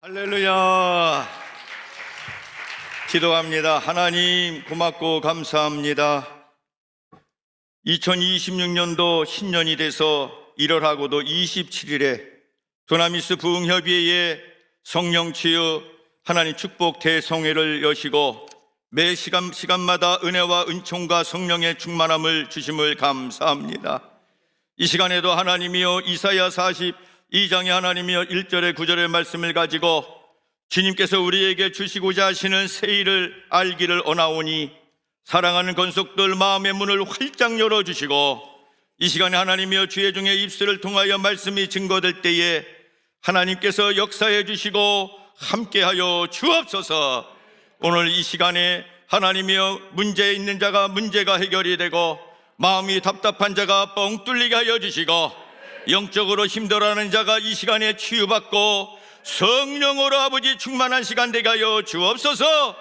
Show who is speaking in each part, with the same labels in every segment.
Speaker 1: 할렐루야. 기도합니다. 하나님 고맙고 감사합니다. 2026년도 신년이 돼서 1월하고도 27일에 두나미스 부흥협의회의 성령치유 하나님 축복 대성회를 여시고 매 시간마다 은혜와 은총과 성령의 충만함을 주심을 감사합니다. 이 시간에도 하나님이여 이사야 42장의 하나님이여 1절의 9절의 말씀을 가지고 주님께서 우리에게 주시고자 하시는 새 일을 알기를 원하오니 사랑하는 권속들 마음의 문을 활짝 열어주시고 이 시간에 하나님이여 주의 종의 입술을 통하여 말씀이 증거될 때에 하나님께서 역사해 주시고 함께하여 주옵소서. 오늘 이 시간에 하나님이여 문제 있는 자가 문제가 해결이 되고 마음이 답답한 자가 뻥 뚫리게 하여 주시고 영적으로 힘들어하는 자가 이 시간에 치유받고 성령으로 아버지 충만한 시간 되게 하여 주옵소서.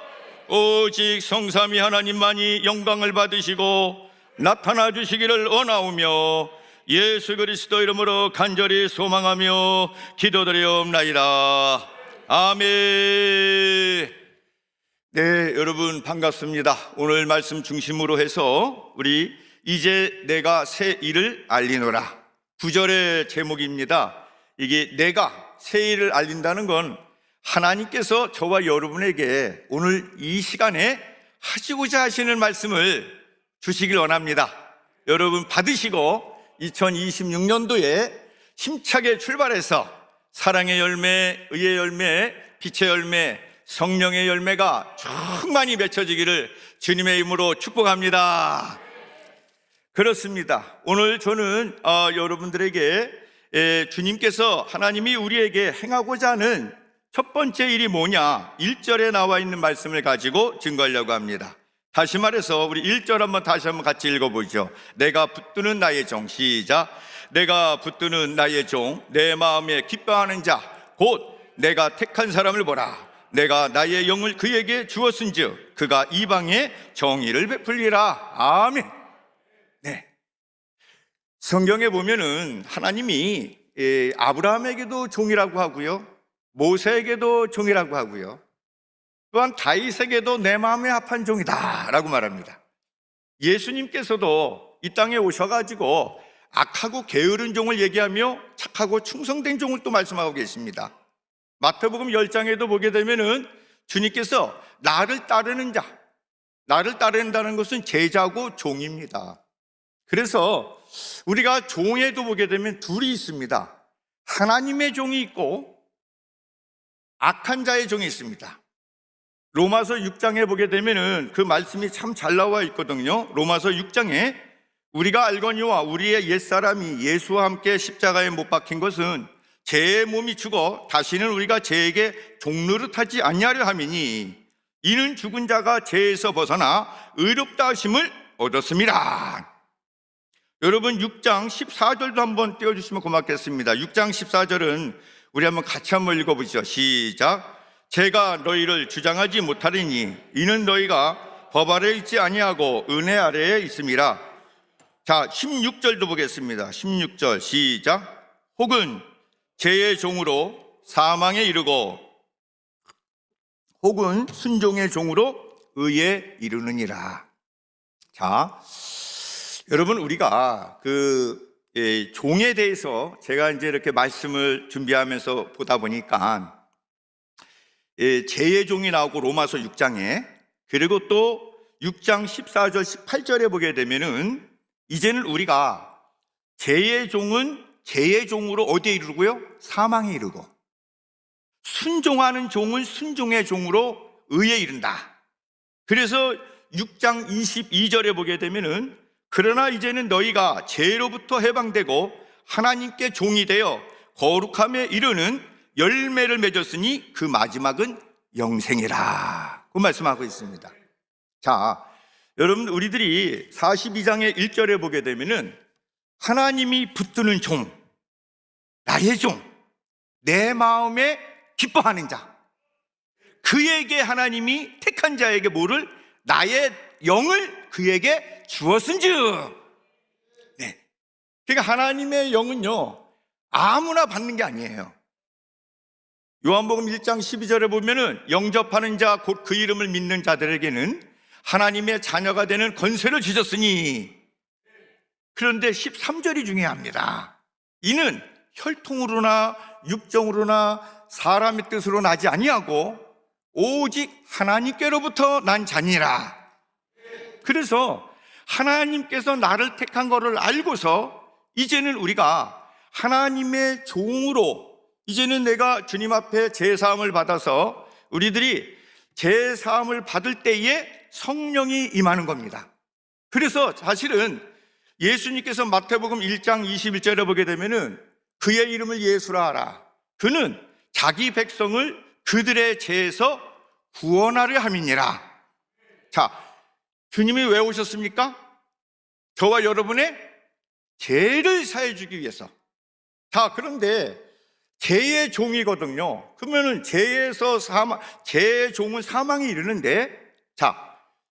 Speaker 1: 오직 성삼위 하나님만이 영광을 받으시고 나타나 주시기를 원하오며 예수 그리스도 이름으로 간절히 소망하며 기도드리옵나이다. 아멘. 네, 여러분 반갑습니다. 오늘 말씀 중심으로 해서 우리 이제 내가 새 일을 알리노라 9절의 제목입니다. 이게 내가 새 일을 알린다는 건 하나님께서 저와 여러분에게 오늘 이 시간에 하시고자 하시는 말씀을 주시길 원합니다. 여러분 받으시고 2026년도에 힘차게 출발해서 사랑의 열매, 의의 열매, 빛의 열매, 성령의 열매가 충만히 맺혀지기를 주님의 이름으로 축복합니다. 그렇습니다. 오늘 저는 여러분들에게 주님께서 하나님이 우리에게 행하고자 하는 첫 번째 일이 뭐냐 1절에 나와 있는 말씀을 가지고 증거하려고 합니다. 다시 말해서 우리 1절 한번 다시 한번 같이 읽어보죠. 내가 붙드는 나의 종, 시작. 내가 붙드는 나의 종, 내 마음에 기뻐하는 자 곧 내가 택한 사람을 보라. 내가 나의 영을 그에게 주었은즉 그가 이방에 정의를 베풀리라. 아멘. 네. 성경에 보면은 하나님이 아브라함에게도 종이라고 하고요, 모세에게도 종이라고 하고요, 또한 다윗에게도 내 마음에 합한 종이다 라고 말합니다. 예수님께서도 이 땅에 오셔가지고 악하고 게으른 종을 얘기하며 착하고 충성된 종을 또 말씀하고 계십니다. 마태복음 10장에도 보게 되면은 주님께서 나를 따르는 자, 나를 따른다는 것은 제자고 종입니다. 그래서 우리가 종에도 보게 되면 둘이 있습니다. 하나님의 종이 있고 악한 자의 종이 있습니다. 로마서 6장에 보게 되면은 그 말씀이 참 잘 나와 있거든요. 로마서 6장에 우리가 알거니와 우리의 옛사람이 예수와 함께 십자가에 못 박힌 것은 죄의 몸이 죽어 다시는 우리가 죄에게 종노릇하지 아니하려 함이니 이는 죽은 자가 죄에서 벗어나 의롭다 하심을 얻었습니다. 여러분 6장 14절도 한번 띄워주시면 고맙겠습니다. 6장 14절은 우리 한번 같이 한번 읽어보시죠. 시작. 제가 너희를 주장하지 못하리니 이는 너희가 법 아래에 있지 아니하고 은혜 아래에 있음이라. 자, 16절도 보겠습니다. 16절 시작. 혹은 죄의 종으로 사망에 이르고 혹은 순종의 종으로 의에 이르느니라. 자, 여러분 우리가 종에 대해서 제가 이제 이렇게 말씀을 준비하면서 보다 보니까 죄의 종이 나오고 로마서 6장에, 그리고 또 6장 14절 18절에 보게 되면은 이제는 우리가 죄의 종은 죄의 종으로 어디에 이르고요? 사망에 이르고, 순종하는 종은 순종의 종으로 의에 이른다. 그래서 6장 22절에 보게 되면은 그러나 이제는 너희가 죄로부터 해방되고 하나님께 종이 되어 거룩함에 이르는 열매를 맺었으니 그 마지막은 영생이라 그 말씀하고 있습니다. 자, 여러분 우리들이 42장의 1절에 보게 되면은 하나님이 붙드는 종, 나의 종, 내 마음에 기뻐하는 자, 그에게 하나님이 택한 자에게 뭐를? 나의 영을 그에게 주었은즉. 네. 그러니까 하나님의 영은요 아무나 받는 게 아니에요. 요한복음 1장 12절에 보면은 영접하는 자 곧 그 이름을 믿는 자들에게는 하나님의 자녀가 되는 권세를 주셨으니. 그런데 13절이 중요합니다. 이는 혈통으로나 육정으로나 사람의 뜻으로 나지 아니하고 오직 하나님께로부터 난 자니라. 그래서 하나님께서 나를 택한 것을 알고서 이제는 우리가 하나님의 종으로, 이제는 내가 주님 앞에 제사함을 받아서 우리들이 제사함을 받을 때에 성령이 임하는 겁니다. 그래서 사실은 예수님께서 마태복음 1장 21절에 보게 되면은 그의 이름을 예수라 하라. 그는 자기 백성을 그들의 죄에서 구원하려 함이니라. 자, 주님이 왜 오셨습니까? 저와 여러분의 죄를 사해 주기 위해서. 자, 그런데 죄의 종이거든요. 그러면은 죄에서 죄의 종은 사망에 이르는데, 자,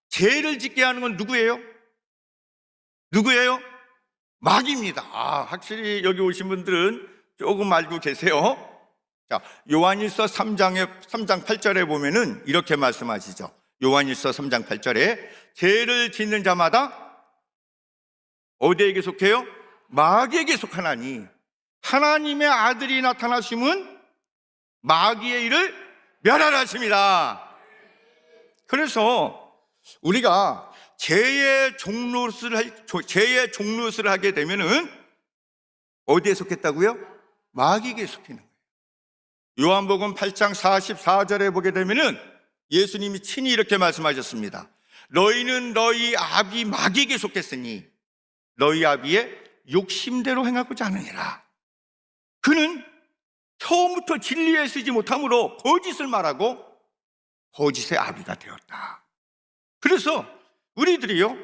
Speaker 1: 죄를 짓게 하는 건 누구예요? 누구예요? 마귀입니다. 확실히 여기 오신 분들은 조금 알고 계세요. 자, 요한일서 3장 8절에 보면은 이렇게 말씀하시죠. 요한일서 3장 8절에 죄를 짓는 자마다 어디에게 속해요? 마귀에게 속하나니 하나님의 아들이 나타나심은 마귀의 일을 멸하라 하십니다. 그래서 우리가 죄의 종노릇을 하게 되면은 어디에 속했다고요? 마귀에게 속히는 거예요. 요한복음 8장 44절에 보게 되면은 예수님이 친히 이렇게 말씀하셨습니다. 너희는 너희 아비 마귀에게 속했으니 너희 아비의 욕심대로 행하고자 하느니라. 그는 처음부터 진리에 쓰지 못함으로 거짓을 말하고 거짓의 아비가 되었다. 그래서 우리들이요,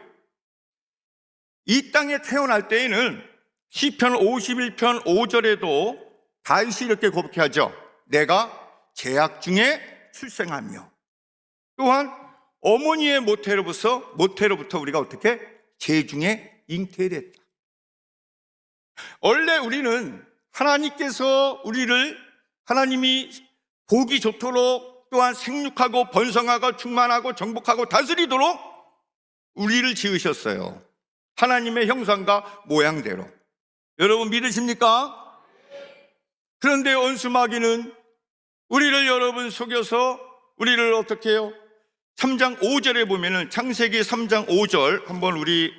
Speaker 1: 이 땅에 태어날 때에는 시편 51편 5절에도 다윗이 이렇게 고백하죠. 내가 제약 중에 출생하며, 또한 어머니의 모태로부터 우리가 어떻게 죄 중에 잉태됐다. 원래 우리는 하나님이 보기 좋도록, 또한 생육하고 번성하고 충만하고 정복하고 다스리도록 우리를 지으셨어요. 하나님의 형상과 모양대로. 여러분 믿으십니까? 그런데 원수 마귀는 우리를 여러분 속여서 우리를 어떻게 해요? 3장 5절에 보면은, 창세기 3장 5절 한번 우리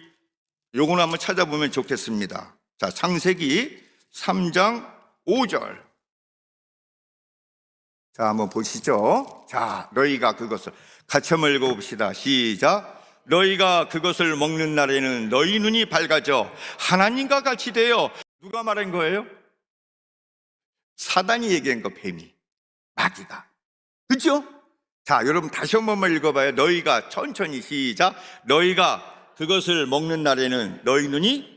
Speaker 1: 요거는 한번 찾아보면 좋겠습니다. 자, 창세기 3장 5절. 자, 한번 보시죠. 자, 너희가 그것을 같이 한번 읽어봅시다. 시작. 너희가 그것을 먹는 날에는 너희 눈이 밝아져 하나님과 같이 되어. 누가 말한 거예요? 사단이 얘기한 거, 뱀이, 마귀가. 그렇죠? 자, 여러분 다시 한 번만 읽어봐요. 너희가, 천천히 시작. 너희가 그것을 먹는 날에는 너희 눈이.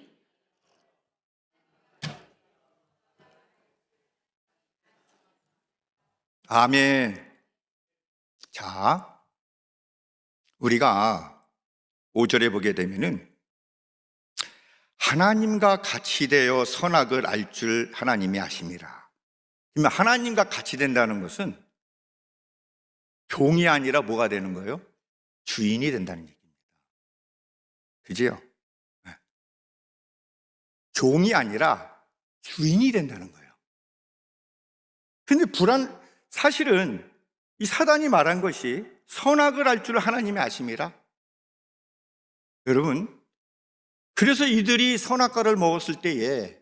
Speaker 1: 아멘. 자, 우리가 5절에 보게 되면은 하나님과 같이 되어 선악을 알 줄 하나님이 아심이라. 그러면 하나님과 같이 된다는 것은 종이 아니라 뭐가 되는 거예요? 주인이 된다는 얘기입니다. 그지요? 네. 종이 아니라 주인이 된다는 거예요. 근데 사실은 이 사단이 말한 것이 선악을 알 줄 하나님이 아심이라. 여러분, 그래서 이들이 선악과를 먹었을 때에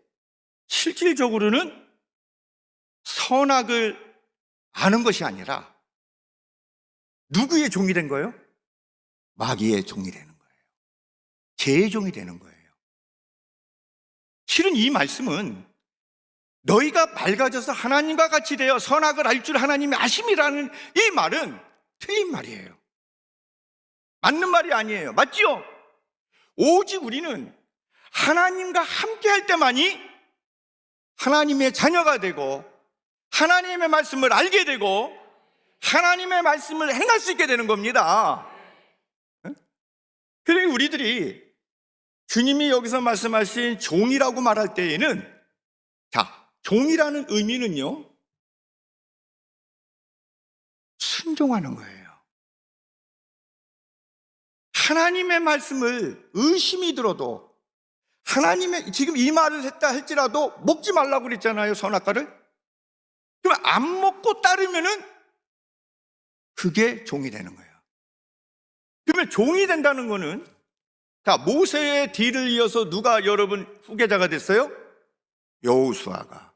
Speaker 1: 실질적으로는 선악을 아는 것이 아니라 누구의 종이 된 거예요? 마귀의 종이 되는 거예요. 죄의 종이 되는 거예요. 실은 이 말씀은 너희가 밝아져서 하나님과 같이 되어 선악을 알 줄 하나님이 아심이라는 이 말은 틀린 말이에요. 맞는 말이 아니에요. 맞죠? 오직 우리는 하나님과 함께 할 때만이 하나님의 자녀가 되고 하나님의 말씀을 알게 되고 하나님의 말씀을 행할 수 있게 되는 겁니다. 그리고 우리들이 주님이 여기서 말씀하신 종이라고 말할 때에는, 자, 종이라는 의미는요, 순종하는 거예요. 하나님의 말씀을 의심이 들어도, 하나님의 지금 이 말을 했다 할지라도 먹지 말라고 그랬잖아요, 선악과를. 그럼 안 먹고 따르면은 그게 종이 되는 거예요. 그러면 종이 된다는 거는, 자, 모세의 뒤를 이어서 누가 여러분 후계자가 됐어요? 여호수아가.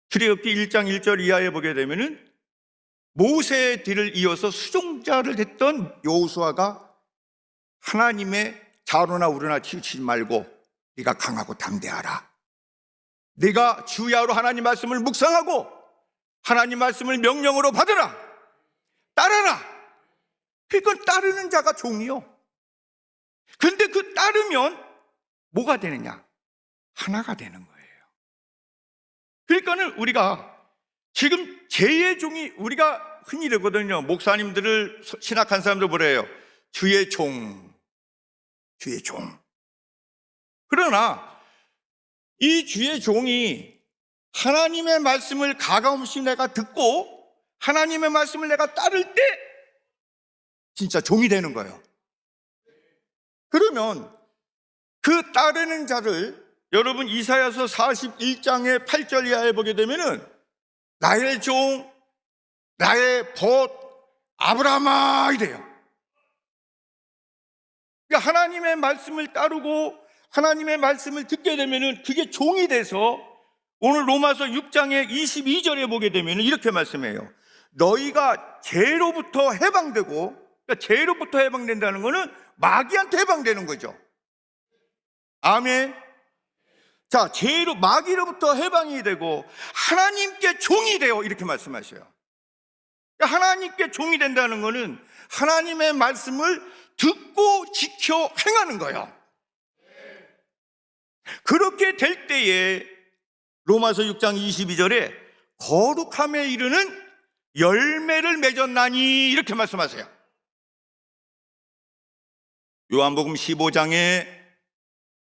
Speaker 1: 출애굽기 1장 1절 이하에 보게 되면은 모세의 뒤를 이어서 수종자를 했던 여호수아가 하나님의 좌로나 우로나 치우치지 말고 네가 강하고 담대하라. 네가 주야로 하나님 말씀을 묵상하고 하나님 말씀을 명령으로 받으라. 따르라. 그건 따르는 자가 종이요. 근데 그 따르면 뭐가 되느냐? 하나가 되는 거예요. 그러니까는 우리가 지금 제의 종이, 우리가 흔히 이러거든요. 목사님들을 신학한 사람들 뭐래요? 주의 종, 주의 종. 그러나 이 주의 종이 하나님의 말씀을 가감없이 내가 듣고 하나님의 말씀을 내가 따를 때 진짜 종이 되는 거예요. 그러면 그 따르는 자를 여러분 이사야서 41장의 8절 이하에 보게 되면은 나의 종, 나의 벗 아브라함아 이래요. 그러니까 하나님의 말씀을 따르고 하나님의 말씀을 듣게 되면은 그게 종이 돼서 오늘 로마서 6장의 22절에 보게 되면은 이렇게 말씀해요. 너희가 죄로부터 해방되고, 그러니까 죄로부터 해방된다는 거는 마귀한테 해방되는 거죠. 아멘. 자, 죄로, 마귀로부터 해방이 되고 하나님께 종이 돼요. 이렇게 말씀하셔요. 그러니까 하나님께 종이 된다는 것은 하나님의 말씀을 듣고 지켜 행하는 거예요. 그렇게 될 때에 로마서 6장 22절에 거룩함에 이르는 열매를 맺었나니 이렇게 말씀하세요. 요한복음 15장에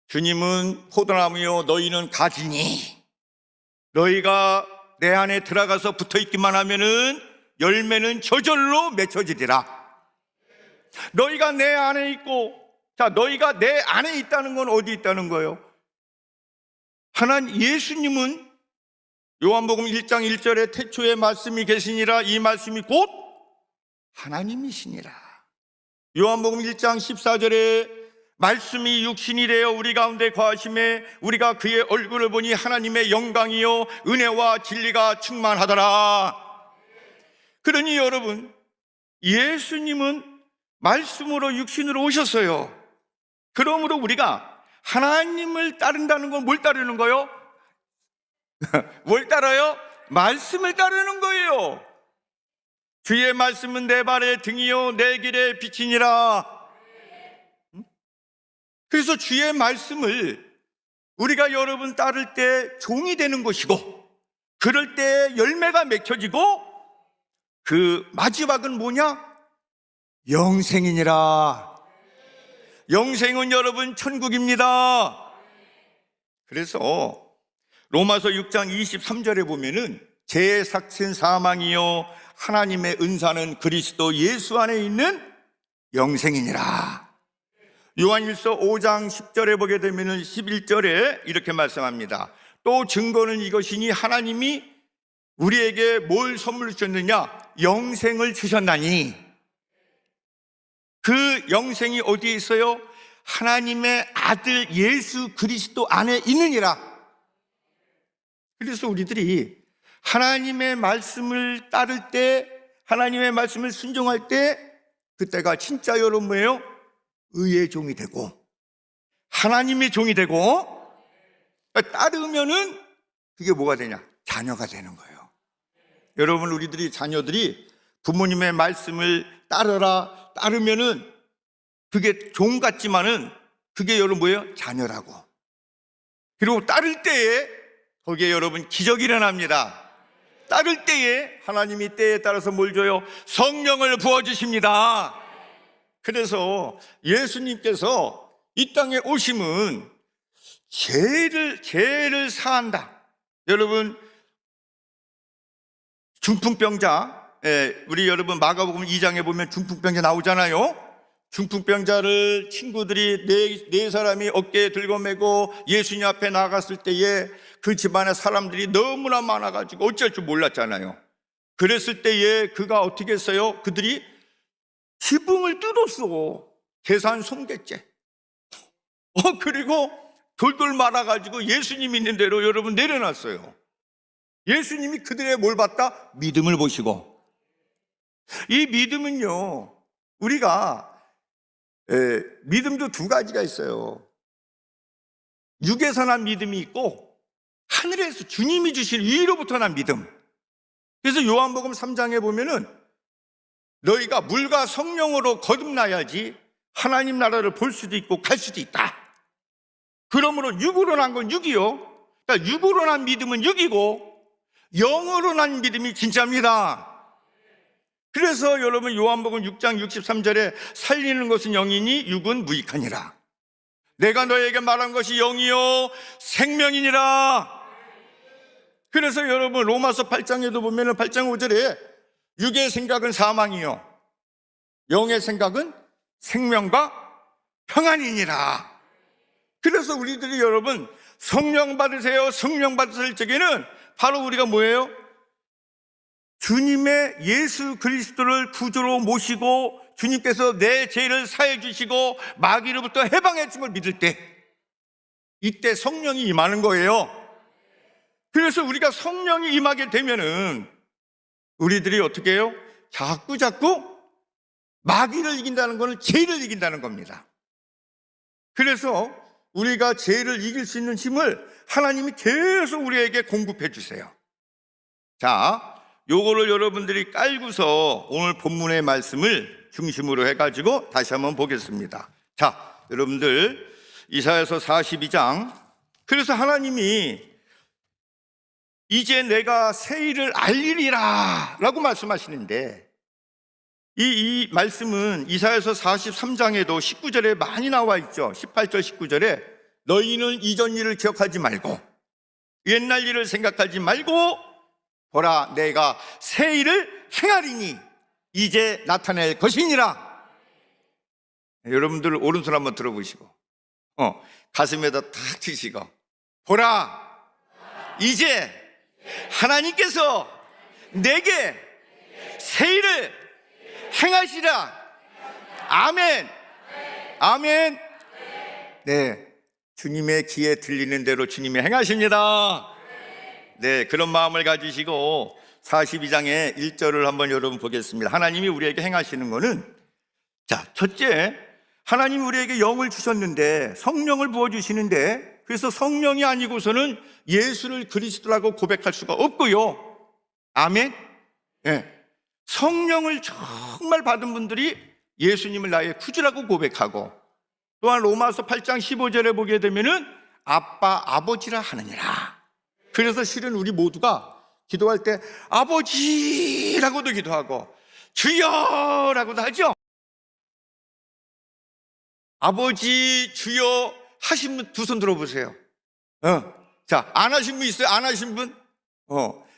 Speaker 1: 주님은 포도나무요 너희는 가지니 너희가 내 안에 들어가서 붙어있기만 하면은 열매는 저절로 맺혀지리라. 너희가 내 안에 있고, 자, 너희가 내 안에 있다는 건 어디 있다는 거예요? 하나님, 예수님은 요한복음 1장 1절에 태초에 말씀이 계시니라 이 말씀이 곧 하나님이시니라. 요한복음 1장 14절에 말씀이 육신이 되어 우리 가운데 거하심에 우리가 그의 얼굴을 보니 하나님의 영광이요 은혜와 진리가 충만하더라. 그러니 여러분, 예수님은 말씀으로 육신으로 오셨어요. 그러므로 우리가 하나님을 따른다는 건 뭘 따르는 거예요? 뭘 따라요? 말씀을 따르는 거예요. 주의 말씀은 내 발의 등이요 내 길의 빛이니라. 그래서 주의 말씀을 우리가 여러분 따를 때 종이 되는 것이고, 그럴 때 열매가 맺혀지고, 그 마지막은 뭐냐? 영생이니라. 영생은 여러분 천국입니다. 그래서 로마서 6장 23절에 보면은 죄의 삭은 사망이요 하나님의 은사는 그리스도 예수 안에 있는 영생이니라. 요한일서 5장 10절에 보게 되면은 11절에 이렇게 말씀합니다. 또 증거는 이것이니 하나님이 우리에게 뭘 선물 주셨느냐? 영생을 주셨나니. 그 영생이 어디에 있어요? 하나님의 아들 예수 그리스도 안에 있느니라. 그래서 우리들이 하나님의 말씀을 따를 때, 하나님의 말씀을 순종할 때, 그때가 진짜 여러분 뭐예요? 의의 종이 되고 하나님의 종이 되고, 따르면은 그게 뭐가 되냐? 자녀가 되는 거예요. 여러분, 우리들이 자녀들이 부모님의 말씀을 따르면은 그게 종 같지만은 그게 여러분 뭐예요? 자녀라고. 그리고 따를 때에 거기에 여러분 기적이 일어납니다. 따를 때에 하나님이 때에 따라서 뭘 줘요? 성령을 부어주십니다. 그래서 예수님께서 이 땅에 오심은 죄를 사한다. 여러분, 중풍병자, 우리 여러분 마가복음 2장에 보면 중풍병자 나오잖아요. 중풍병자를 친구들이 네 사람이 어깨에 들고 메고 예수님 앞에 나갔을 때에 그 집안에 사람들이 너무나 많아가지고 어쩔 줄 몰랐잖아요. 그랬을 때에 그가 어떻게 했어요? 그들이 지붕을 뜯었어. 계산 손괴죄. 그리고 돌돌 말아가지고 예수님 있는 대로 여러분 내려놨어요. 예수님이 그들의 뭘 봤다? 믿음을 보시고. 이 믿음은요, 우리가 믿음도 두 가지가 있어요. 육에서 난 믿음이 있고 하늘에서 주님이 주신 위로부터 난 믿음. 그래서 요한복음 3장에 보면은 너희가 물과 성령으로 거듭나야지 하나님 나라를 볼 수도 있고 갈 수도 있다. 그러므로 육으로 난 건 육이요. 그러니까 육으로 난 믿음은 육이고 영으로 난 믿음이 진짜입니다. 그래서 여러분 요한복음 6장 63절에 살리는 것은 영이니 육은 무익하니라. 내가 너에게 말한 것이 영이요 생명이니라. 그래서 여러분 로마서 8장에도 보면 8장 5절에 육의 생각은 사망이요 영의 생각은 생명과 평안이니라. 그래서 우리들이 여러분 성령 받으세요, 성령 받으실 적에는 바로 우리가 뭐예요? 주님의 예수 그리스도를 구주로 모시고 주님께서 내 죄를 사해 주시고 마귀로부터 해방해 줌을 믿을 때 이때 성령이 임하는 거예요. 그래서 우리가 성령이 임하게 되면은 우리들이 어떻게 해요? 자꾸 마귀를 이긴다는 것은 죄를 이긴다는 겁니다. 그래서 우리가 죄를 이길 수 있는 힘을 하나님이 계속 우리에게 공급해 주세요. 자, 요거를 여러분들이 깔고서 오늘 본문의 말씀을 중심으로 해가지고 다시 한번 보겠습니다. 자, 여러분들 이사야서 42장. 그래서 하나님이 이제 내가 새 일을 알리리라 라고 말씀하시는데 이 말씀은 이사야서 43장에도 19절에 많이 나와 있죠. 18절 19절에 너희는 이전 일을 기억하지 말고 옛날 일을 생각하지 말고 보라 내가 새 일을 행하리니 이제 나타낼 것이니라. 여러분들 오른손 한번 들어보시고 가슴에다 탁 치시고 보라 이제 하나님께서 내게 새 일을 행하시라. 아멘. 아멘. 네, 주님의 귀에 들리는 대로 주님이 행하십니다. 네, 그런 마음을 가지시고 42장의 1절을 한번 여러분 보겠습니다. 하나님이 우리에게 행하시는 거는, 자, 첫째, 하나님이 우리에게 영을 주셨는데 성령을 부어주시는데, 그래서 성령이 아니고서는 예수를 그리스도라고 고백할 수가 없고요. 아멘. 네. 성령을 정말 받은 분들이 예수님을 나의 구주라고 고백하고, 또한 로마서 8장 15절에 보게 되면은 아빠 아버지라 하느니라. 그래서 실은 우리 모두가 기도할 때 아버지라고도 기도하고 주여라고도 하죠. 아버지 주여 하신 분 두 손 들어보세요. 자, 안 하신 분 있어요? 안 하신 분?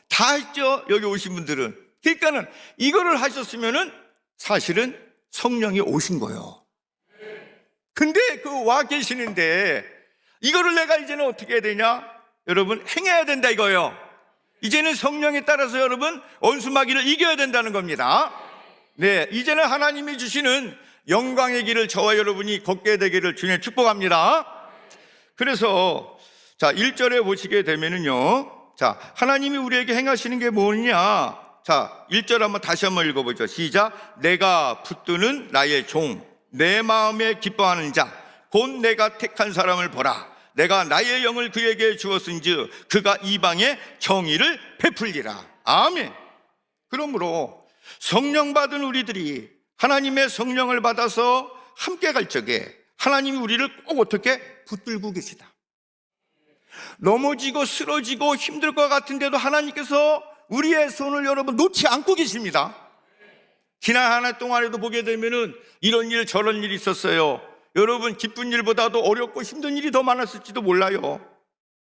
Speaker 1: 다 했죠, 여기 오신 분들은. 그러니까는 이거를 하셨으면은 사실은 성령이 오신 거예요. 근데 그 와 계시는데 이거를 내가 이제는 어떻게 해야 되냐? 여러분, 행해야 된다 이거예요. 이제는 성령에 따라서 여러분 원수마귀를 이겨야 된다는 겁니다. 네, 이제는 하나님이 주시는 영광의 길을 저와 여러분이 걷게 되기를 주님 축복합니다. 그래서 자, 1절에 보시게 되면은요, 자, 하나님이 우리에게 행하시는 게 뭐냐? 자, 1절 한번 다시 한번 읽어보죠. 시작. 내가 붙드는 나의 종, 내 마음에 기뻐하는 자, 곧 내가 택한 사람을 보라. 내가 나의 영을 그에게 주었은즉 그가 이방에 정의를 베풀리라. 아멘. 그러므로 성령 받은 우리들이 하나님의 성령을 받아서 함께 갈 적에 하나님이 우리를 꼭 어떻게 붙들고 계시다. 넘어지고 쓰러지고 힘들 것 같은데도 하나님께서 우리의 손을 여러분 놓지 않고 계십니다. 지난 한 해 동안에도 보게 되면은 이런 일 저런 일이 있었어요. 여러분, 기쁜 일보다도 어렵고 힘든 일이 더 많았을지도 몰라요.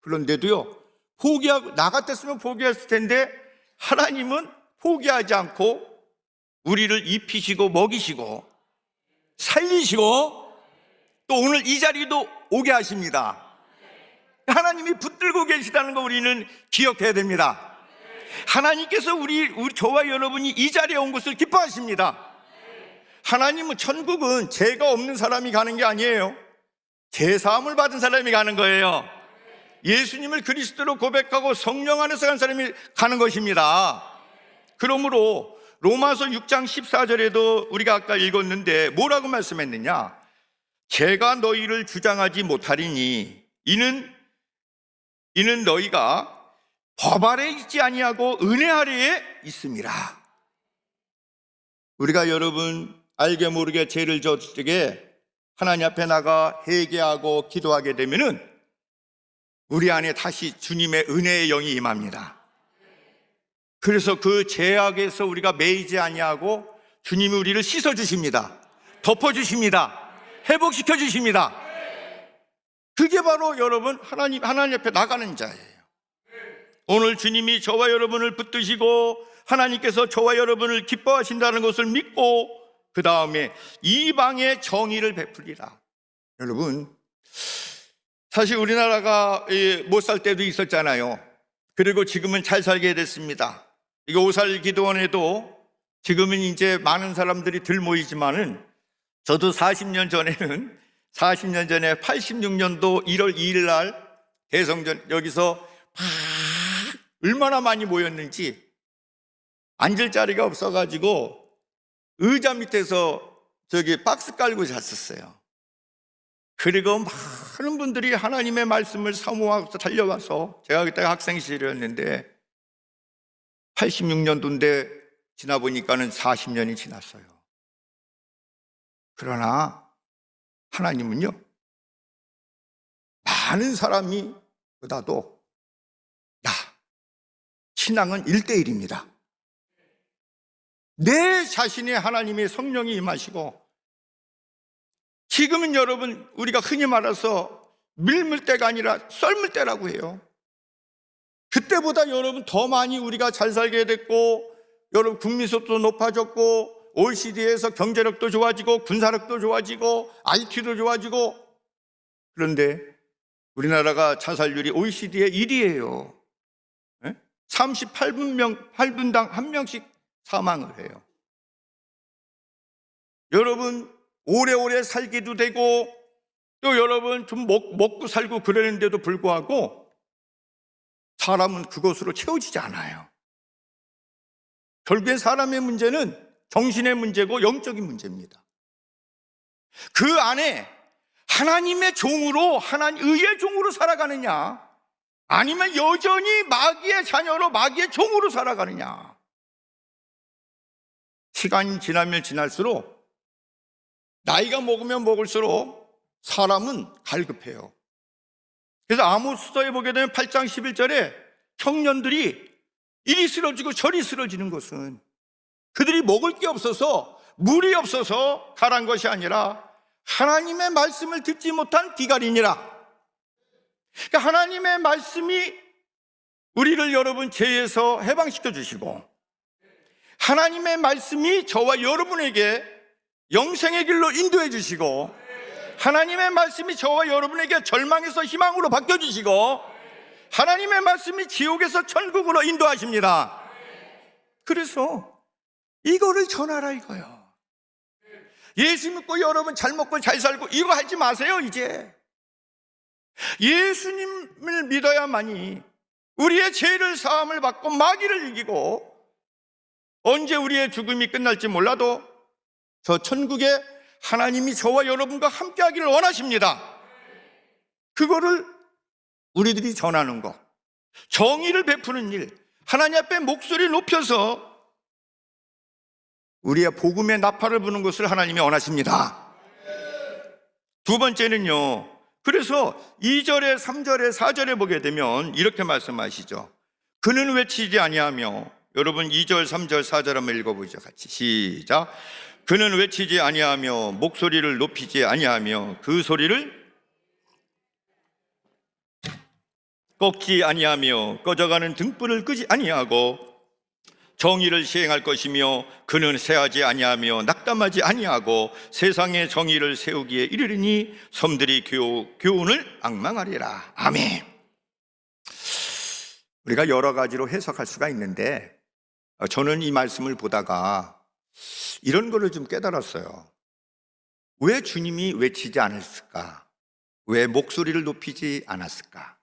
Speaker 1: 그런데도요, 포기하고 나 같았으면 포기했을 텐데 하나님은 포기하지 않고 우리를 입히시고 먹이시고 살리시고 또 오늘 이 자리도 오게 하십니다. 하나님이 붙들고 계시다는 거 우리는 기억해야 됩니다. 하나님께서 저와 여러분이 이 자리에 온 것을 기뻐하십니다. 하나님은 천국은 죄가 없는 사람이 가는 게 아니에요. 죄 사함을 받은 사람이 가는 거예요. 예수님을 그리스도로 고백하고 성령 안에서 간 사람이 가는 것입니다. 그러므로 로마서 6장 14절에도 우리가 아까 읽었는데 뭐라고 말씀했느냐? 제가 너희를 주장하지 못하리니 이는 너희가 법 아래 있지 아니하고 은혜 아래에 있음이라. 우리가 여러분 알게 모르게 죄를 졌을 적에 하나님 앞에 나가 회개하고 기도하게 되면은 우리 안에 다시 주님의 은혜의 영이 임합니다. 그래서 그 죄악에서 우리가 매이지 아니하고 주님이 우리를 씻어 주십니다. 덮어 주십니다. 회복시켜 주십니다. 그게 바로 여러분 하나님 앞에 나가는 자예요. 오늘 주님이 저와 여러분을 붙드시고 하나님께서 저와 여러분을 기뻐하신다는 것을 믿고 그 다음에 이방의 정의를 베풀리라. 여러분 사실 우리나라가 못 살 때도 있었잖아요. 그리고 지금은 잘 살게 됐습니다. 이거 오살 기도원에도 지금은 이제 많은 사람들이 들 모이지만은 저도 40년 전에 86년도 1월 2일 날 대성전 여기서 얼마나 많이 모였는지 앉을 자리가 없어가지고 의자 밑에서 박스 깔고 잤었어요. 그리고 많은 분들이 하나님의 말씀을 사모하고 달려와서 제가 그때 학생 시절이었는데 86년도인데 지나 보니까는 40년이 지났어요. 그러나 하나님은요 많은 사람이 보다도 신앙은 1대1입니다. 내 자신의 하나님의 성령이 임하시고 지금은 여러분 우리가 흔히 말해서 밀물 때가 아니라 썰물 때라고 해요. 그때보다 여러분 더 많이 우리가 잘 살게 됐고 여러분 국민소득도 높아졌고 OECD에서 경제력도 좋아지고 군사력도 좋아지고 IT도 좋아지고 그런데 우리나라가 자살률이 OECD의 1위예요. 38분당 1명씩 사망을 해요. 여러분 오래오래 살기도 되고 또 여러분 좀 먹고 살고 그러는데도 불구하고 사람은 그것으로 채워지지 않아요. 결국엔 사람의 문제는 정신의 문제고 영적인 문제입니다. 그 안에 하나님의 종으로 의의 종으로 살아가느냐 아니면 여전히 마귀의 자녀로 마귀의 종으로 살아가느냐. 시간이 지나면 지날수록 나이가 먹으면 먹을수록 사람은 갈급해요. 그래서 아모스서에 보게 되면 8장 11절에 청년들이 이리 쓰러지고 저리 쓰러지는 것은 그들이 먹을 게 없어서 물이 없어서 가란 것이 아니라 하나님의 말씀을 듣지 못한 기갈이니라. 그러니까 하나님의 말씀이 우리를 여러분 죄에서 해방시켜 주시고 하나님의 말씀이 저와 여러분에게 영생의 길로 인도해 주시고 하나님의 말씀이 저와 여러분에게 절망에서 희망으로 바뀌어주시고 하나님의 말씀이 지옥에서 천국으로 인도하십니다. 그래서 이거를 전하라 이거요. 예수 믿고 여러분 잘 먹고 잘 살고 이거 하지 마세요. 이제 예수님을 믿어야만이 우리의 죄를 사함을 받고 마귀를 이기고 언제 우리의 죽음이 끝날지 몰라도 저 천국에 하나님이 저와 여러분과 함께 하기를 원하십니다. 그거를 우리들이 전하는 것, 정의를 베푸는 일, 하나님 앞에 목소리를 높여서 우리의 복음의 나팔을 부는 것을 하나님이 원하십니다. 두 번째는요, 그래서 2절에 3절에 4절에 보게 되면 이렇게 말씀하시죠. 그는 외치지 아니하며, 여러분 2절 3절 4절 한번 읽어보죠. 같이 시작. 그는 외치지 아니하며 목소리를 높이지 아니하며 그 소리를 꺾지 아니하며 꺼져가는 등불을 끄지 아니하고 정의를 시행할 것이며 그는 새하지 아니하며 낙담하지 아니하고 세상의 정의를 세우기에 이르리니 섬들이 교훈을 앙망하리라. 아멘. 우리가 여러 가지로 해석할 수가 있는데 저는 이 말씀을 보다가 이런 거를 좀 깨달았어요. 왜 주님이 외치지 않았을까? 왜 목소리를 높이지 않았을까?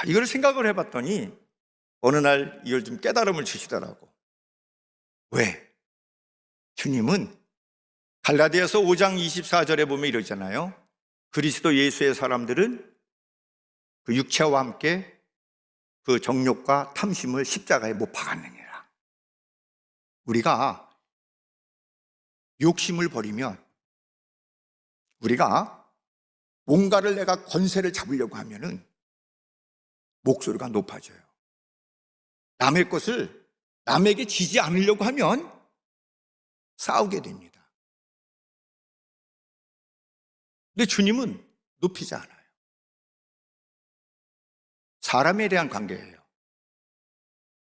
Speaker 1: 이걸 생각을 해봤더니 어느 날 이걸 좀 깨달음을 주시더라고. 왜? 주님은 갈라디아서 5장 24절에 보면 이러잖아요. 그리스도 예수의 사람들은 그 육체와 함께 그 정욕과 탐심을 십자가에 못 박았느니라. 우리가 욕심을 버리면, 우리가 뭔가를 내가 권세를 잡으려고 하면은 목소리가 높아져요. 남의 것을 남에게 지지 않으려고 하면 싸우게 됩니다. 근데 주님은 높이지 않아요. 사람에 대한 관계예요.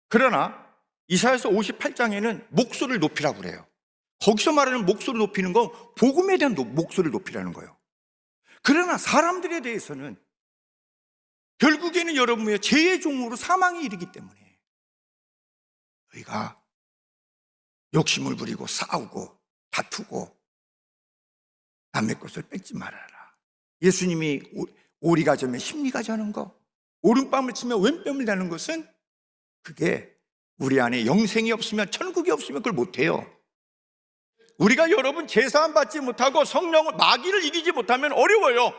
Speaker 1: 그러나 이사야서 58장에는 목소리를 높이라고 그래요. 거기서 말하는 목소리를 높이는 건 복음에 대한 목소리를 높이라는 거예요. 그러나 사람들에 대해서는 결국에는 여러분의 죄의 종으로 사망에 이르기 때문에 우리가 욕심을 부리고 싸우고 다투고 남의 것을 뺏지 말아라. 예수님이 오리가 저면 심리가 저는 거, 오른뺨을 치면 왼뺨을 대는 것은 그게 우리 안에 영생이 없으면, 천국이 없으면 그걸 못해요. 우리가 여러분 제사함 받지 못하고 성령을, 마귀를 이기지 못하면 어려워요.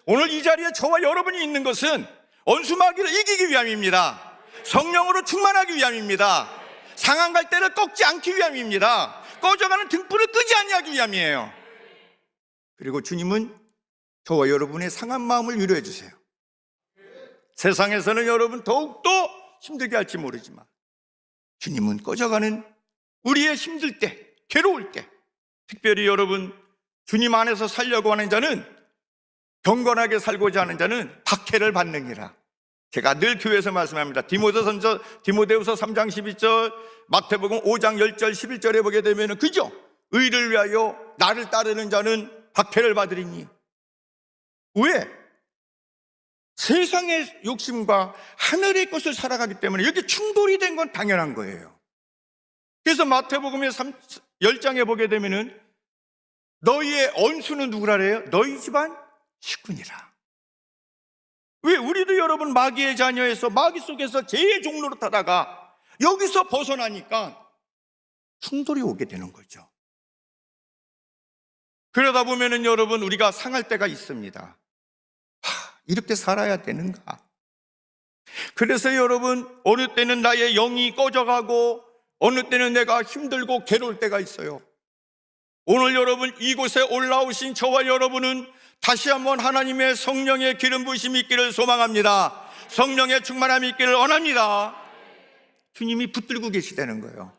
Speaker 1: 오늘 이 자리에 저와 여러분이 있는 것은 원수 마귀를 이기기 위함입니다. 성령으로 충만하기 위함입니다. 상한 갈대를 꺾지 않기 위함입니다. 꺼져가는 등불을 끄지 아니하기 위함이에요. 그리고 주님은 저와 여러분의 상한 마음을 위로해 주세요. 세상에서는 여러분 더욱더 힘들게 할지 모르지만 주님은 꺼져가는 우리의 힘들 때, 괴로울 때, 특별히 여러분 주님 안에서 살려고 하는 자는, 경건하게 살고자 하는 자는 박해를 받느니라. 제가 늘 교회에서 말씀합니다. 디모데후서 3장 12절, 마태복음 5장 10절 11절에 보게 되면 그죠? 의를 위하여 나를 따르는 자는 박해를 받으리니. 왜? 세상의 욕심과 하늘의 것을 살아가기 때문에 이렇게 충돌이 된 건 당연한 거예요. 그래서 마태복음의 10장에 보게 되면은 너희의 원수는 누구라 그래요? 너희 집안 식군이라. 왜? 우리도 여러분 마귀의 자녀에서, 마귀 속에서 죄의 종로로 타다가 여기서 벗어나니까 충돌이 오게 되는 거죠. 그러다 보면은 여러분 우리가 상할 때가 있습니다. 이렇게 살아야 되는가? 그래서 여러분 어느 때는 나의 영이 꺼져가고 어느 때는 내가 힘들고 괴로울 때가 있어요. 오늘 여러분 이곳에 올라오신 저와 여러분은 다시 한번 하나님의 성령의 기름 부으심이 있기를 소망합니다. 성령의 충만함이 있기를 원합니다. 주님이 붙들고 계시다는 거예요.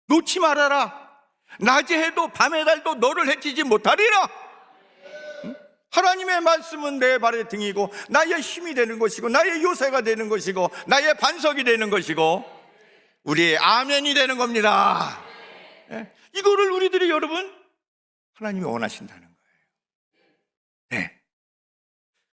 Speaker 1: 놓지 말아라. 낮에 해도 밤에 달도 너를 해치지 못하리라. 하나님의 말씀은 내 발의 등이고 나의 힘이 되는 것이고 나의 요새가 되는 것이고 나의 반석이 되는 것이고 우리의 아멘이 되는 겁니다. 이거를 우리들이 여러분 하나님이 원하신다는 거예요. 네,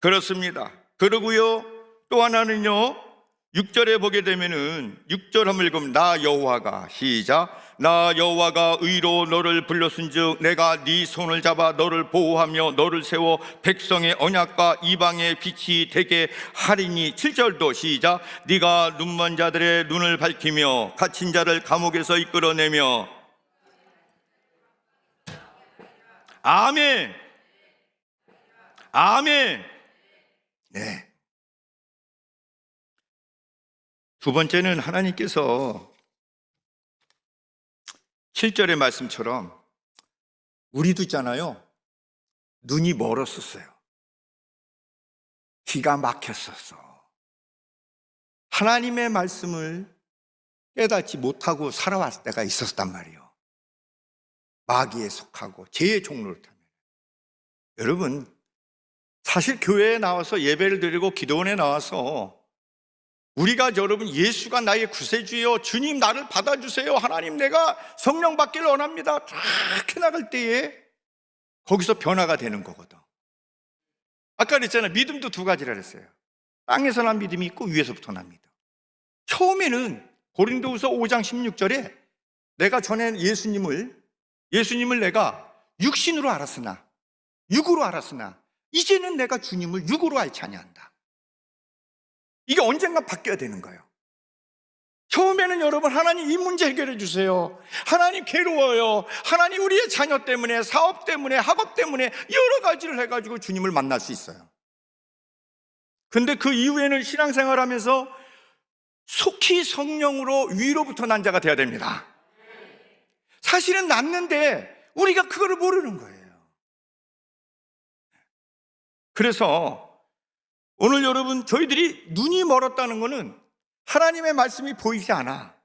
Speaker 1: 그렇습니다. 그러고요 또 하나는요 6절에 보게 되면은 6절 한번 읽으면 나 여호와가, 시작, 나 여호와가 의로 너를 불렀은즉 내가 네 손을 잡아 너를 보호하며 너를 세워 백성의 언약과 이방의 빛이 되게 하리니. 7절도 시작, 네가 눈먼 자들의 눈을 밝히며 갇힌 자를 감옥에서 이끌어내며. 아멘. 아멘. 네. 두 번째는 하나님께서 7절의 말씀처럼 우리도 있잖아요. 눈이 멀었었어요. 귀가 막혔었어. 하나님의 말씀을 깨닫지 못하고 살아왔을 때가 있었단 말이에요. 마귀에 속하고 죄의 종로를 타면. 여러분 사실 교회에 나와서 예배를 드리고 기도원에 나와서 우리가 여러분 예수가 나의 구세주요, 주님 나를 받아주세요, 하나님 내가 성령 받기를 원합니다, 쫙 해나갈 때에 거기서 변화가 되는 거거든. 아까 그랬잖아요. 믿음도 두 가지라 그랬어요. 땅에서 난 믿음이 있고 위에서부터 납니다. 처음에는 고린도후서 5장 16절에 내가 전에 예수님을 내가 육신으로 알았으나, 육으로 알았으나 이제는 내가 주님을 육으로 알지 아니한다. 이게 언젠가 바뀌어야 되는 거예요. 처음에는 여러분 하나님 이 문제 해결해 주세요, 하나님 괴로워요, 하나님 우리의 자녀 때문에, 사업 때문에, 학업 때문에 여러 가지를 해가지고 주님을 만날 수 있어요. 근데 그 이후에는 신앙생활하면서 속히 성령으로 위로부터 난 자가 되어야 됩니다. 사실은 났는데 우리가 그거를 모르는 거예요. 그래서 오늘 여러분, 저희들이 눈이 멀었다는 것은 하나님의 말씀이 보이지 않아.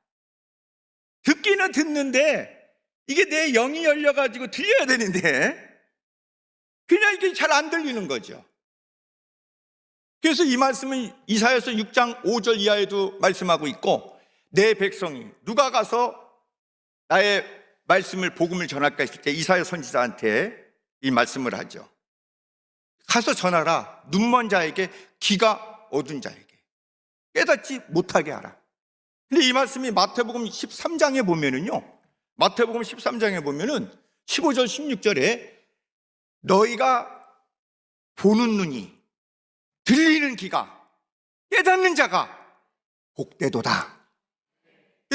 Speaker 1: 듣기는 듣는데 이게 내 영이 열려가지고 들려야 되는데 그냥 이게 잘 안 들리는 거죠. 그래서 이 말씀은 이사야서 6장 5절 이하에도 말씀하고 있고, 내 백성이 누가 가서 나의 말씀을, 복음을 전할까 했을 때 이사야 선지자한테 이 말씀을 하죠. 가서 전하라. 눈먼 자에게, 귀가 어둔 자에게 깨닫지 못하게 하라. 근데 이 말씀이 마태복음 13장에 보면은요, 마태복음 13장에 보면은 15절 16절에 너희가 보는 눈이, 들리는 귀가, 깨닫는 자가 복되도다.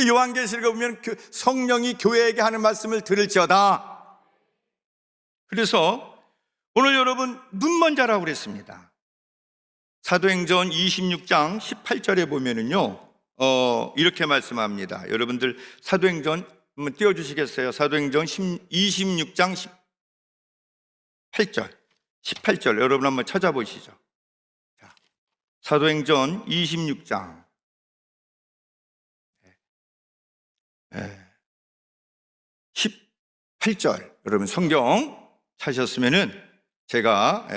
Speaker 1: 요한계시록에 보면 성령이 교회에게 하는 말씀을 들을지어다. 그래서 오늘 여러분 눈먼 자라고 그랬습니다. 사도행전 26장 18절에 보면은요, 이렇게 말씀합니다. 여러분들 사도행전 한번 띄워주시겠어요? 사도행전 26장 18절 여러분 한번 찾아보시죠. 자, 사도행전 26장 18절 여러분 성경 찾으셨으면은 제가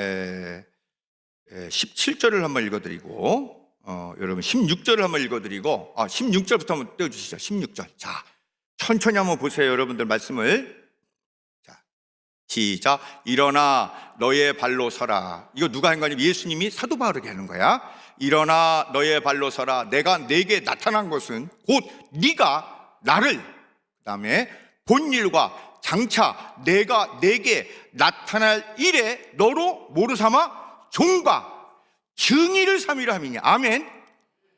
Speaker 1: 17절을 한번 읽어드리고, 여러분 16절을 한번 읽어드리고, 16절부터 한번 떼어주시죠. 16절. 자, 천천히 한번 보세요. 여러분들 말씀을. 자, 시작. 일어나 너의 발로 서라. 이거 누가 한 거냐면 예수님이 사도 바울에게 하는 거야. 일어나 너의 발로 서라. 내가 내게 나타난 것은 곧 네가 나를, 그 다음에 본 일과 장차 내가 내게 나타날 일에 너로 뭐로 삼아? 종과 증인을 삼으려 함이냐. 아멘.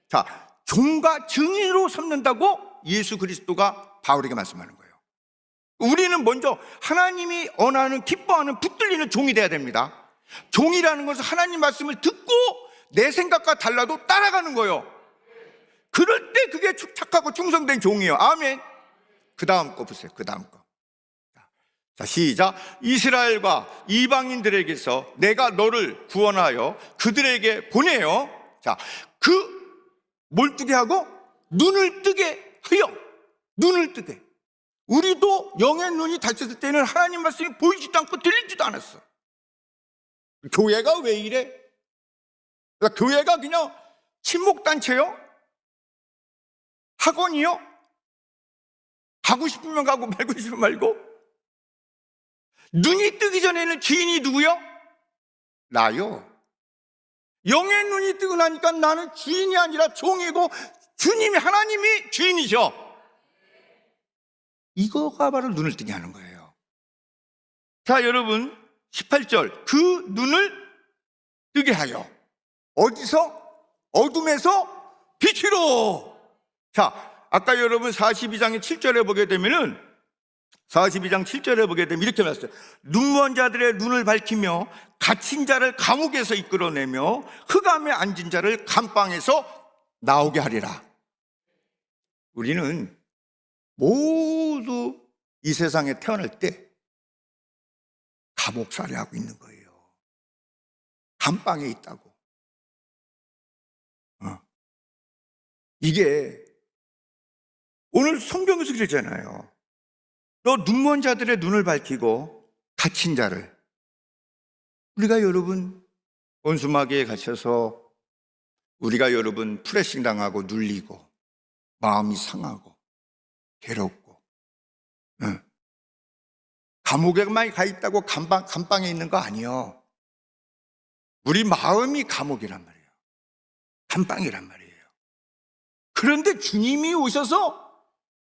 Speaker 1: 자, 종과 증인으로 삼는다고 예수 그리스도가 바울에게 말씀하는 거예요. 우리는 먼저 하나님이 원하는, 기뻐하는, 붙들리는 종이 돼야 됩니다. 종이라는 것은 하나님 말씀을 듣고 내 생각과 달라도 따라가는 거예요. 그럴 때 그게 착하고 충성된 종이에요. 아멘. 그 다음 거 보세요. 그 다음 거. 자, 시작. 이스라엘과 이방인들에게서 내가 너를 구원하여 그들에게 보내요. 자, 뭘 뜨게 하고? 눈을 뜨게 하여. 눈을 뜨게. 우리도 영의 눈이 닫혔을 때는 하나님 말씀이 보이지도 않고 들리지도 않았어. 교회가 왜 이래? 그러니까 교회가 그냥 친목단체요? 학원이요? 가고 싶으면 가고 말고 싶으면 말고? 눈이 뜨기 전에는 주인이 누구요? 나요. 영의 눈이 뜨고 나니까 나는 주인이 아니라 종이고 주님이, 하나님이 주인이죠. 이거가 바로 눈을 뜨게 하는 거예요. 자, 여러분 18절. 그 눈을 뜨게 하여 어디서? 어둠에서 빛으로. 자, 아까 여러분 42장의 7절에 보게 되면은, 42장 7절에 보게 되면 이렇게 말했어요. 눈먼 자들의 눈을 밝히며 갇힌 자를 감옥에서 이끌어내며 흑암에 앉은 자를 감방에서 나오게 하리라. 우리는 모두 이 세상에 태어날 때 감옥살이 하고 있는 거예요. 감방에 있다고. 이게 오늘 성경에서 그러잖아요. 너 눈먼 자들의 눈을 밝히고 갇힌 자를. 우리가 여러분 원수마귀에 갇혀서 우리가 여러분 프레싱 당하고 눌리고 마음이 상하고 괴롭고 감옥에만 가 있다고 감방에 있는 거 아니에요. 우리 마음이 감옥이란 말이에요. 감방이란 말이에요. 그런데 주님이 오셔서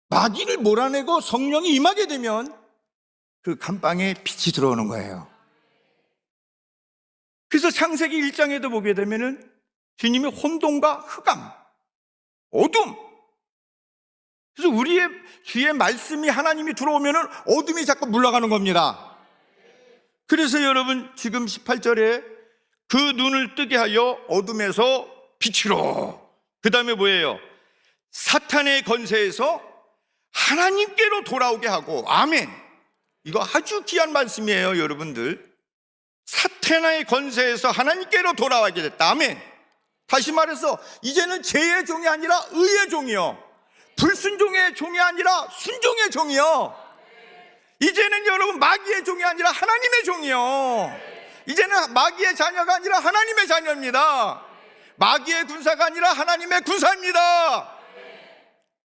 Speaker 1: 마귀를 몰아내고 성령이 임하게 되면 그 감방에 빛이 들어오는 거예요. 그래서 창세기 1장에도 보게 되면은 주님이 혼돈과 흑암, 어둠. 그래서 우리의 주의 말씀이 하나님이 들어오면은 어둠이 자꾸 물러가는 겁니다. 그래서 여러분 지금 18절에 그 눈을 뜨게 하여 어둠에서 빛으로, 그 다음에 뭐예요? 사탄의 권세에서 하나님께로 돌아오게 하고, 아멘. 이거 아주 귀한 말씀이에요, 여러분들. 사탄의 권세에서 하나님께로 돌아오게 됐다. 아멘. 다시 말해서 이제는 죄의 종이 아니라 의의 종이요, 불순종의 종이 아니라 순종의 종이요, 이제는 여러분 마귀의 종이 아니라 하나님의 종이요, 이제는 마귀의 자녀가 아니라 하나님의 자녀입니다. 마귀의 군사가 아니라 하나님의 군사입니다.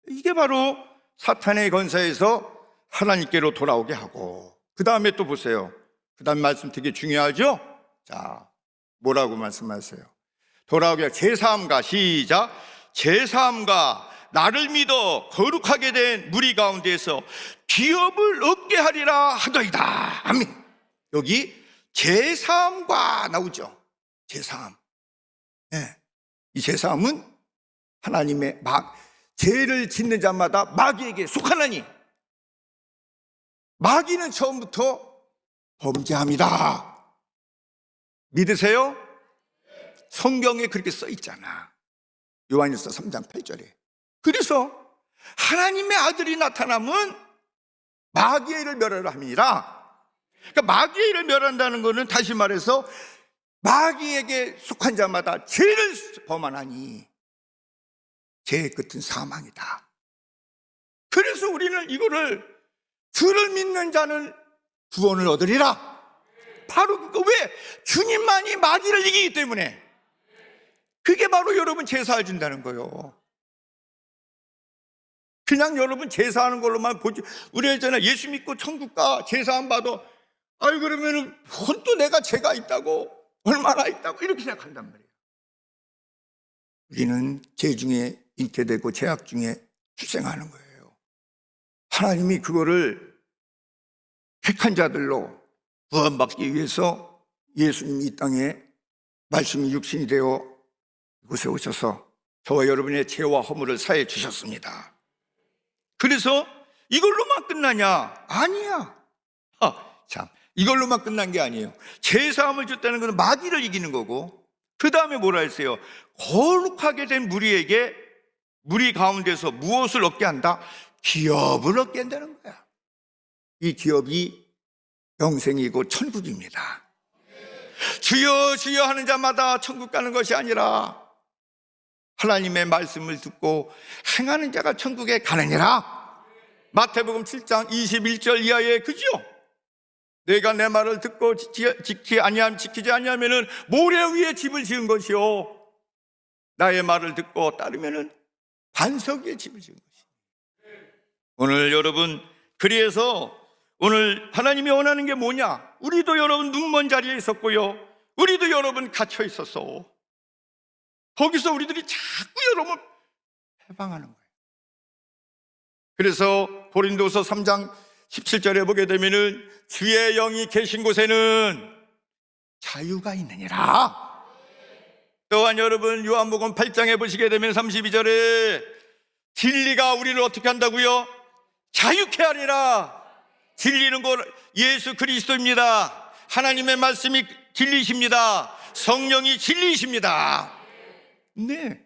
Speaker 1: 이게 바로 사탄의 권세에서 하나님께로 돌아오게 하고, 그 다음에 또 보세요. 그 다음 말씀 되게 중요하죠? 자, 뭐라고 말씀하세요? 돌아오게 제사함과, 시작, 제사함과 나를 믿어 거룩하게 된 무리 가운데에서 기업을 얻게 하리라 하더이다. 아멘. 여기 제사함과 나오죠. 제사함. 네. 이 제사함은 하나님의 죄를 짓는 자마다 마귀에게 속하나니, 마귀는 처음부터 범죄합니다. 믿으세요? 성경에 그렇게 써 있잖아. 요한일서 3장 8절에. 그래서 하나님의 아들이 나타나면 마귀의 일을 멸하려 함이니라. 그러니까 마귀의 일을 멸한다는 것은 다시 말해서 마귀에게 속한 자마다 죄를 범하나니 죄의 끝은 사망이다. 그래서 우리는 이거를, 주를 믿는 자는 구원을 얻으리라. 바로 그거. 왜? 주님만이 마귀를 이기기 때문에. 그게 바로 여러분 제사를 준다는 거예요. 그냥 여러분 제사하는 걸로만 보지. 우리 있잖아, 예수 믿고 천국 가, 제사 안 받아, 아유 그러면은 또 내가 죄가 있다고, 얼마나 있다고 이렇게 생각한단 말이에요. 우리는 죄 중에 잉태되고 죄악 중에 출생하는 거예요. 하나님이 그거를 택한 자들로 구원받기 위해서 예수님이 이 땅에 말씀이 육신이 되어 이곳에 오셔서 저와 여러분의 죄와 허물을 사해 주셨습니다. 그래서 이걸로만 끝나냐? 아니야. 참, 이걸로만 끝난 게 아니에요. 제사함을 줬다는 것은 마귀를 이기는 거고, 그 다음에 뭐라 했어요? 거룩하게 된 무리에게, 무리 가운데서 무엇을 얻게 한다? 기업을 얻게 한다는 거야. 이 기업이 영생이고 천국입니다. 주여 주여 하는 자마다 천국 가는 것이 아니라 하나님의 말씀을 듣고 행하는 자가 천국에 가느니라. 마태복음 7장 21절 이하에, 그죠? 내가 내 말을 듣고 지키지 아니하면은 모래 위에 집을 지은 것이요, 나의 말을 듣고 따르면은 반석 위에 집을 지은 것이. 오늘 여러분, 그래서 오늘 하나님이 원하는 게 뭐냐? 우리도 여러분 눈먼 자리에 있었고요, 우리도 여러분 갇혀 있었어. 거기서 우리들이 자꾸 여러분 해방하는 거예요. 그래서 고린도서 3장 17절에 보게 되면은 주의 영이 계신 곳에는 자유가 있느니라. 또한 여러분 요한복음 8장에 보시게 되면 32절에 진리가 우리를 어떻게 한다고요? 자유케 하리라. 진리는 곧 예수 그리스도입니다. 하나님의 말씀이 진리십니다. 성령이 진리이십니다. 네,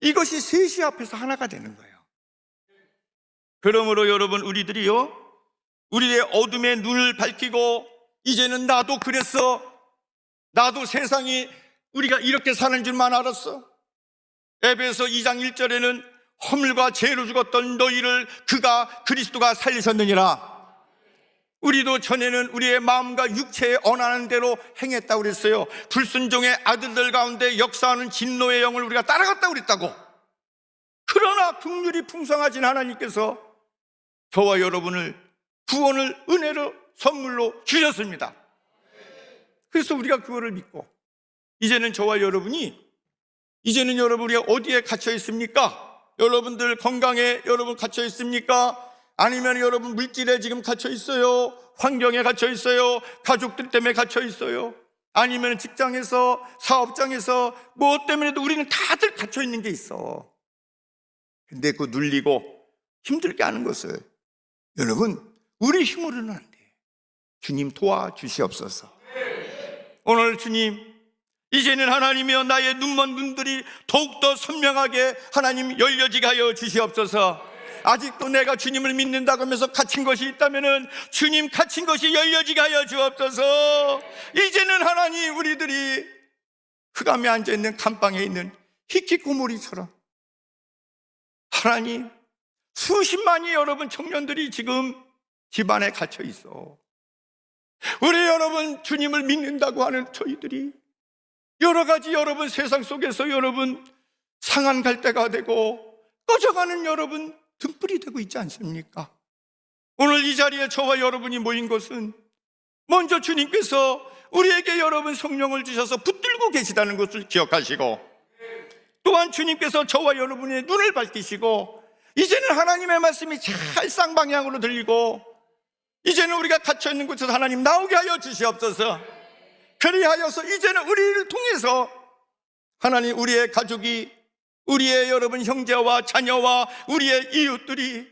Speaker 1: 이것이 셋이 앞에서 하나가 되는 거예요. 그러므로 여러분, 우리들이요, 우리의 어둠의 눈을 밝히고, 이제는 나도 그랬어, 나도 세상이 우리가 이렇게 사는 줄만 알았어. 에베소 2장 1절에는 허물과 죄로 죽었던 너희를 그리스도가 살리셨느니라. 우리도 전에는 우리의 마음과 육체에 언하는 대로 행했다고 그랬어요. 불순종의 아들들 가운데 역사하는 진노의 영을 우리가 따라갔다고 그랬다고. 그러나 긍휼이 풍성하신 하나님께서 저와 여러분을 구원을 은혜로 선물로 주셨습니다. 그래서 우리가 그거를 믿고 이제는 저와 여러분이 이제는 여러분 우리가 어디에 갇혀 있습니까? 여러분들 건강에 여러분 갇혀 있습니까? 아니면 여러분 물질에 지금 갇혀 있어요? 환경에 갇혀 있어요? 가족들 때문에 갇혀 있어요? 아니면 직장에서 사업장에서 무엇 때문에도 우리는 다들 갇혀 있는 게 있어. 근데 그 눌리고 힘들게 하는 것을 여러분 우리 힘으로는 안 돼. 주님 도와주시옵소서. 오늘 주님 이제는 하나님이여 나의 눈먼 눈들이 더욱더 선명하게 하나님 열려지게 하여 주시옵소서. 아직도 내가 주님을 믿는다고 하면서 갇힌 것이 있다면 주님 갇힌 것이 열려지게 하여 주옵소서. 이제는 하나님 우리들이 흑암에 앉아있는 감방에 있는 히키코모리처럼 하나님 수십만이 여러분 청년들이 지금 집안에 갇혀 있어. 우리 여러분 주님을 믿는다고 하는 저희들이 여러 가지 여러분 세상 속에서 여러분 상한 갈대가 되고 꺼져가는 여러분 등불이 되고 있지 않습니까? 오늘 이 자리에 저와 여러분이 모인 것은 먼저 주님께서 우리에게 여러분 성령을 주셔서 붙들고 계시다는 것을 기억하시고 또한 주님께서 저와 여러분의 눈을 밝히시고 이제는 하나님의 말씀이 잘 쌍방향으로 들리고 이제는 우리가 갇혀있는 곳에서 하나님 나오게 하여 주시옵소서. 그리하여서 이제는 우리를 통해서 하나님 우리의 가족이 우리의 여러분 형제와 자녀와 우리의 이웃들이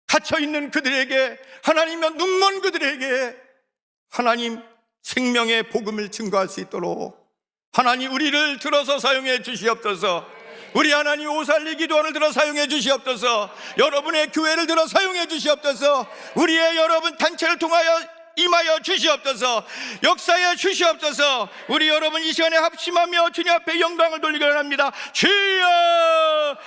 Speaker 1: 갇혀있는 그들에게 하나님의 눈먼 그들에게 하나님 생명의 복음을 증거할 수 있도록 하나님 우리를 들어서 사용해 주시옵소서. 우리 하나님 오살리 기도원을 들어 사용해 주시옵소서. 여러분의 교회를 들어 사용해 주시옵소서. 우리의 여러분 단체를 통하여 임하여 주시옵소서. 역사에 주시옵소서. 우리 여러분 이 시간에 합심하며 주님 앞에 영광을 돌리기 원합니다. 주여